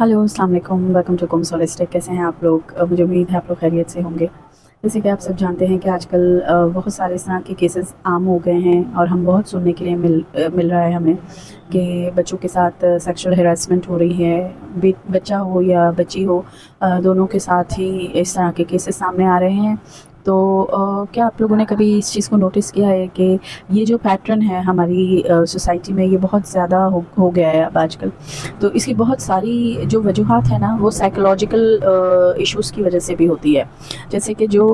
Hello, अस्सलाम वालेकुम, welcome to कुम सोलिस्टिक। कैसे हैं आप लोग? मुझे उम्मीद है आप लोग खैरियत से होंगे। जैसे कि आप सब जानते हैं कि आजकल बहुत सारे इस तरह के केसेस आम हो गए हैं और हम बहुत सुनने के लिए मिल रहा है हमें कि बच्चों के साथ सेक्सुअल हैरेसमेंट हो रही है। बच्चा हो या बच्ची हो, दोनों के साथ ही इस तरह के केसेस सामने आ रहे हैं। तो क्या आप लोगों ने कभी इस चीज़ को नोटिस किया है कि ये जो पैटर्न है हमारी सोसाइटी में, ये बहुत ज़्यादा हो गया है अब आजकल। तो इसकी बहुत सारी जो वजूहात है ना, वो साइकोलॉजिकल इश्यूज़ की वजह से भी होती है। जैसे कि जो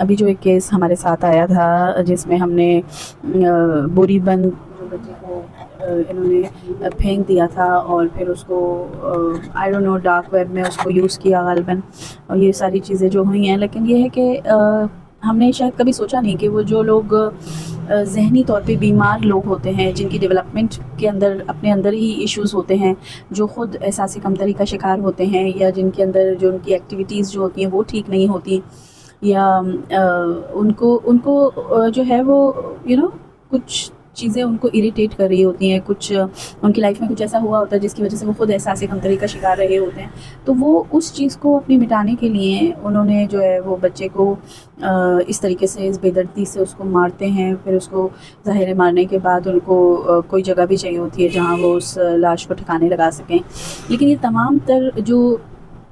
अभी जो एक केस हमारे साथ आया था जिसमें हमने बोरी बंद जो बच्चे को इन्होंने फेंक दिया था और फिर उसको I don't know dark web में उसको यूज़ किया गालिबन, और ये सारी चीज़ें जो हुई हैं। लेकिन ये है कि हमने शायद कभी सोचा नहीं कि वो जो लोग ज़हनी तौर पे बीमार लोग होते हैं, जिनकी डेवलपमेंट के अंदर अपने अंदर ही इश्यूज़ होते हैं, जो ख़ुद एहसासी कमतरी का शिकार होते हैं, या जिनके अंदर जो उनकी एक्टिविटीज़ जो होती हैं वो ठीक नहीं होती, या उनको उनको जो है वो कुछ चीज़ें उनको इरिटेट कर रही होती हैं, कुछ उनकी लाइफ में कुछ ऐसा हुआ होता है जिसकी वजह से वो खुद एहसासी कमतरी का शिकार रहे होते हैं। तो वो उस चीज़ को अपनी मिटाने के लिए उन्होंने जो है वो बच्चे को इस तरीके से, इस बेदर्दी से उसको मारते हैं। फिर उसको ज़ाहिर है मारने के बाद उनको कोई जगह भी चाहिए होती है जहाँ वो उस लाश को ठिकाने लगा सकें। लेकिन ये तमाम तर जो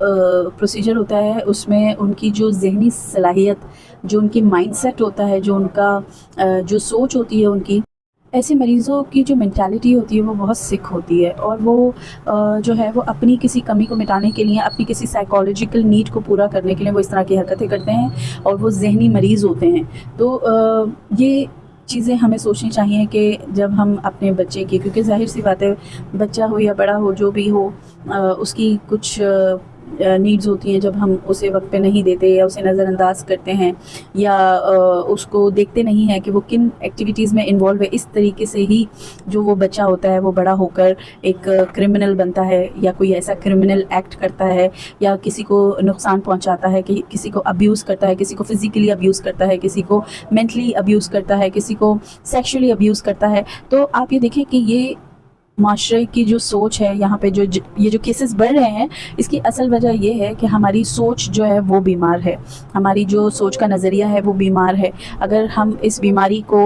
प्रोसीजर होता है उसमें उनकी जो ज़हनी सलाहियत, जो उनकी माइंडसेट होता है, जो उनका जो सोच होती है उनकी, ऐसे मरीज़ों की जो मेंटालिटी होती है वो बहुत सिक होती है। और वो जो है वो अपनी किसी कमी को मिटाने के लिए, अपनी किसी साइकोलॉजिकल नीड को पूरा करने के लिए वो इस तरह की हरकतें करते हैं और वो ज़हनी मरीज़ होते हैं। तो ये चीज़ें हमें सोचनी चाहिए कि जब हम अपने बच्चे की, क्योंकि ज़ाहिर सी बात है बच्चा हो या बड़ा हो जो भी हो, उसकी कुछ नीड्स होती हैं जब हम उसे वक्त पे नहीं देते या उसे नज़रअंदाज करते हैं, या उसको देखते नहीं हैं कि वो किन एक्टिविटीज़ में इन्वॉल्व है। इस तरीके से ही जो वो बच्चा होता है वो बड़ा होकर एक क्रिमिनल बनता है, या कोई ऐसा क्रिमिनल एक्ट करता है, या किसी को नुकसान पहुंचाता है, कि किसी को अब्यूज़ करता है, किसी को फिज़िकली अब्यूज़ करता है, किसी को मेंटली अब्यूज़ करता है, किसी को सेक्शुअली अब्यूज़ करता है। तो आप ये देखें कि ये माशरे की जो सोच है, यहाँ पे ये जो केसेस बढ़ रहे हैं, इसकी असल वजह ये है कि हमारी सोच जो है वो बीमार है, हमारी जो सोच का नज़रिया है वो बीमार है। अगर हम इस बीमारी को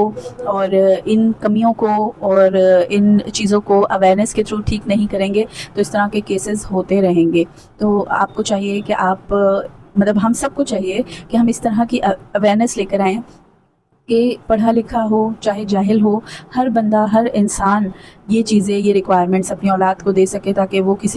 और इन कमियों को और इन चीज़ों को अवेयरनेस के थ्रू ठीक नहीं करेंगे तो इस तरह के केसेस होते रहेंगे। तो आपको चाहिए कि मतलब हम सबको चाहिए कि हम इस तरह की अवेयरनेस लेकर आएँ कि पढ़ा लिखा हो चाहे जाहिल हो, हर बंदा, हर इंसान ये चीज़ें, ये रिक्वायरमेंट्स अपनी औलाद को दे सके ताकि वो किसी